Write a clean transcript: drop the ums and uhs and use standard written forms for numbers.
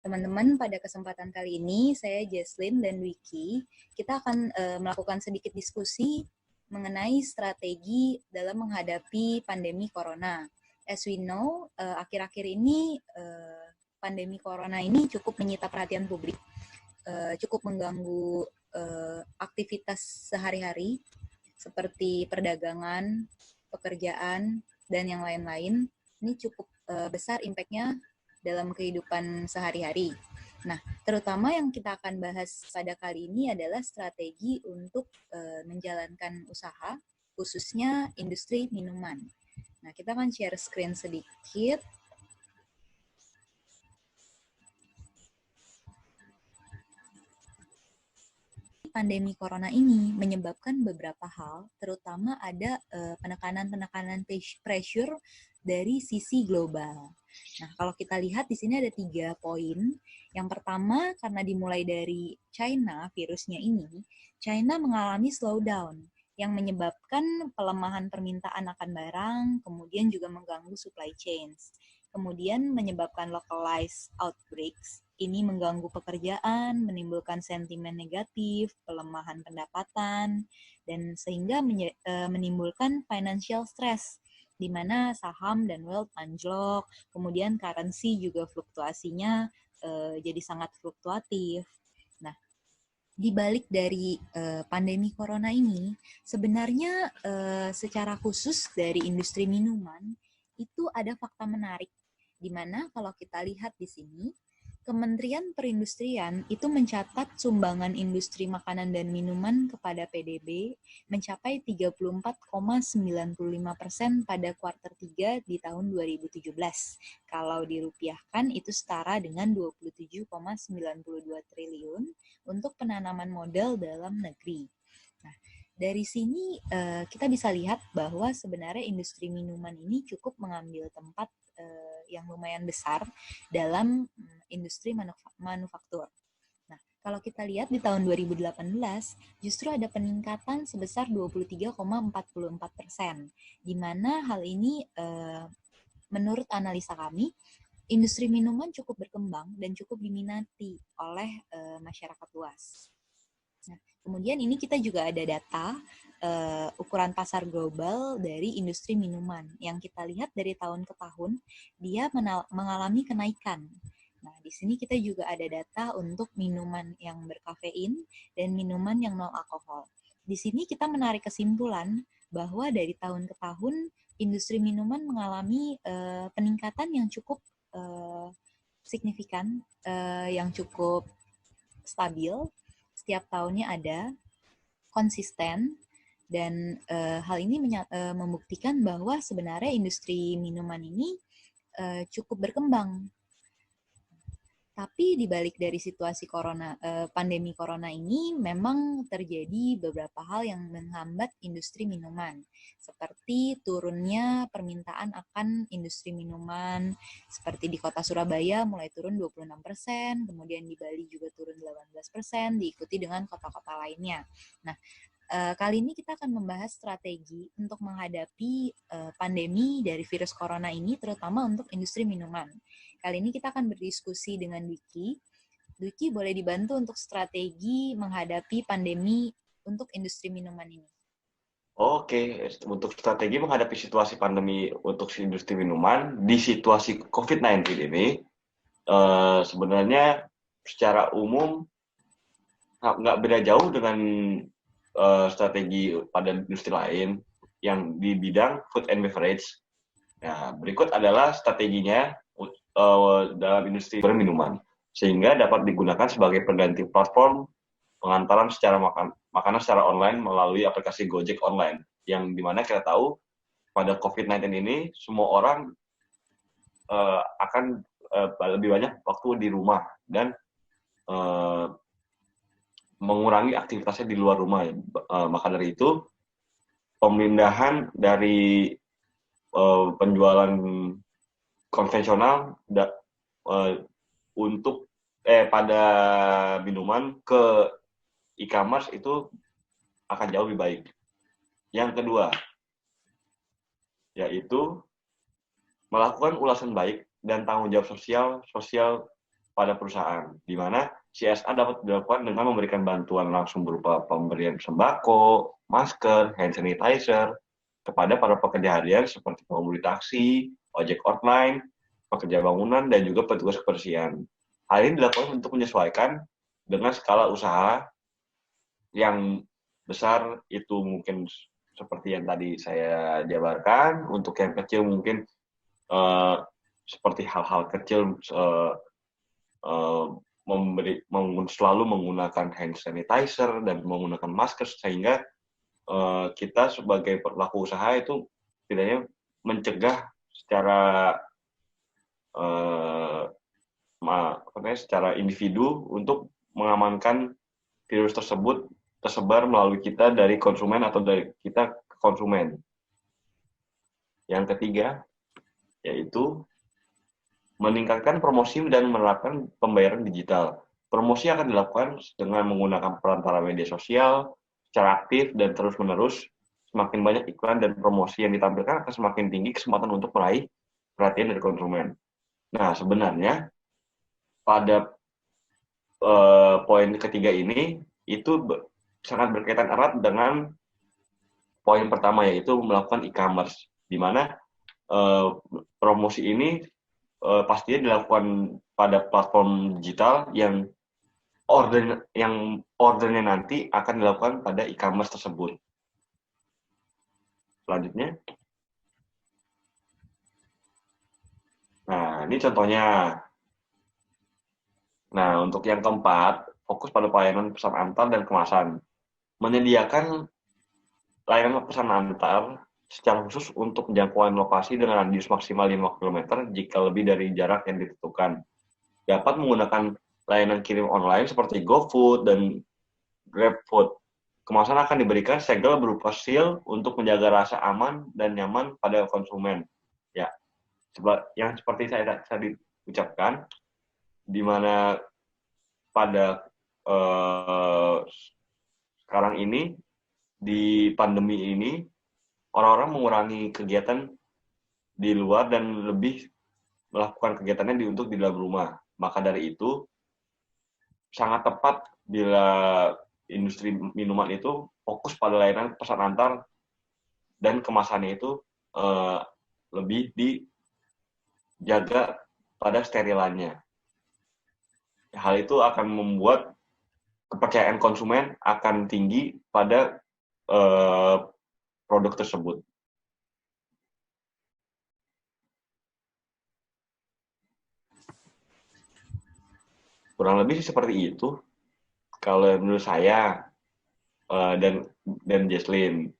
Teman-teman, pada kesempatan kali ini saya Jesslyn dan Wiki, kita akan melakukan sedikit diskusi mengenai strategi dalam menghadapi pandemi corona. As we know, akhir-akhir ini pandemi corona ini cukup menyita perhatian publik, cukup mengganggu aktivitas sehari-hari seperti perdagangan, pekerjaan, dan yang lain-lain. Ini cukup besar impact-nya dalam kehidupan sehari-hari. Nah, terutama yang kita akan bahas pada kali ini adalah strategi untuk menjalankan usaha, khususnya industri minuman. Nah, kita akan share screen sedikit. Pandemi corona ini menyebabkan beberapa hal, terutama ada penekanan-penekanan pressure dari sisi global. Nah, kalau kita lihat di sini ada 3 poin. Yang pertama, karena dimulai dari China, virusnya ini, China mengalami slowdown yang menyebabkan pelemahan permintaan akan barang, kemudian juga mengganggu supply chains. Kemudian menyebabkan localized outbreaks. Ini mengganggu pekerjaan, menimbulkan sentimen negatif, pelemahan pendapatan, dan sehingga menimbulkan financial stress, di mana saham dan wealth anjlok, kemudian currency juga fluktuasinya jadi sangat fluktuatif. Nah, di balik dari pandemi corona ini, sebenarnya secara khusus dari industri minuman, itu ada fakta menarik, di mana kalau kita lihat di sini, Kementerian Perindustrian itu mencatat sumbangan industri makanan dan minuman kepada PDB mencapai 34,95% pada kuartal 3 di tahun 2017. Kalau dirupiahkan itu setara dengan 27,92 triliun untuk penanaman modal dalam negeri. Nah, dari sini kita bisa lihat bahwa sebenarnya industri minuman ini cukup mengambil tempat yang lumayan besar dalam industri manufaktur. Nah, kalau kita lihat di tahun 2018, justru ada peningkatan sebesar 23,44%, di mana hal ini menurut analisa kami, industri minuman cukup berkembang dan cukup diminati oleh masyarakat luas. Nah, kemudian ini kita juga ada data ukuran pasar global dari industri minuman yang kita lihat dari tahun ke tahun dia mengalami kenaikan. Nah, di sini kita juga ada data untuk minuman yang berkafein dan minuman yang nol alkohol. Di sini kita menarik kesimpulan bahwa dari tahun ke tahun industri minuman mengalami peningkatan yang cukup signifikan, yang cukup stabil. Setiap tahunnya ada, konsisten, dan hal ini membuktikan bahwa sebenarnya industri minuman ini cukup berkembang. Tapi di balik dari situasi pandemi corona ini, memang terjadi beberapa hal yang menghambat industri minuman, seperti turunnya permintaan akan industri minuman, seperti di kota Surabaya mulai turun 26%, kemudian di Bali juga turun 18%, diikuti dengan kota-kota lainnya. Nah, kali ini kita akan membahas strategi untuk menghadapi pandemi dari virus corona ini, terutama untuk industri minuman. Kali ini kita akan berdiskusi dengan Wiki. Wiki, boleh dibantu untuk strategi menghadapi pandemi untuk industri minuman ini? Oke, untuk strategi menghadapi situasi pandemi untuk industri minuman di situasi COVID-19 ini, sebenarnya secara umum nggak beda jauh dengan strategi pada industri lain yang di bidang food and beverage. Nah, berikut adalah strateginya dalam industri minuman, sehingga dapat digunakan sebagai pengganti platform pengantaran secara makanan secara online melalui aplikasi Gojek online, yang dimana kita tahu pada COVID-19 ini semua orang akan lebih banyak waktu di rumah dan mengurangi aktivitasnya di luar rumah. Maka dari itu pemindahan dari penjualan konvensional untuk pada minuman ke e-commerce itu akan jauh lebih baik. Yang kedua, yaitu melakukan ulasan baik dan tanggung jawab sosial pada perusahaan, di mana CSR dapat dilakukan dengan memberikan bantuan langsung berupa pemberian sembako, masker, hand sanitizer kepada para pekerja harian seperti pengemudi taksi, ojek online, pekerja bangunan, dan juga petugas kebersihan. Hal ini dilakukan untuk menyesuaikan dengan skala usaha yang besar itu mungkin seperti yang tadi saya jabarkan, untuk yang kecil mungkin seperti hal-hal kecil selalu menggunakan hand sanitizer dan menggunakan masker sehingga kita sebagai pelaku usaha itu tidaknya mencegah secara secara individu untuk mengamankan virus tersebut tersebar melalui kita dari konsumen atau dari kita ke konsumen. Yang ketiga yaitu meningkatkan promosi dan menerapkan pembayaran digital. Promosi akan dilakukan dengan menggunakan perantara media sosial secara aktif dan terus-menerus. Semakin banyak iklan dan promosi yang ditampilkan akan semakin tinggi kesempatan untuk meraih perhatian dari konsumen. Nah, sebenarnya pada poin ketiga ini itu sangat berkaitan erat dengan poin pertama, yaitu melakukan e-commerce, di mana promosi ini pastinya dilakukan pada platform digital yang ordernya nanti akan dilakukan pada e-commerce tersebut. Selanjutnya, nah ini contohnya. Nah, untuk yang keempat, fokus pada pelayanan pesan antar dan kemasan. Menyediakan layanan pesan antar secara khusus untuk penjangkauan lokasi dengan radius maksimal 5 km jika lebih dari jarak yang ditentukan. Dapat menggunakan layanan kirim online seperti GoFood dan GrabFood. Kemasan akan diberikan segel berupa seal untuk menjaga rasa aman dan nyaman pada konsumen. Ya, yang seperti saya tadi ucapkan, di mana pada sekarang ini di pandemi ini orang-orang mengurangi kegiatan di luar dan lebih melakukan kegiatannya untuk di dalam rumah. Maka dari itu sangat tepat bila industri minuman itu fokus pada layanan pesan antar dan kemasannya itu lebih dijaga pada sterilannya. Hal itu akan membuat kepercayaan konsumen akan tinggi pada produk tersebut. Kurang lebih seperti itu kalau menurut saya dan Jesslyn.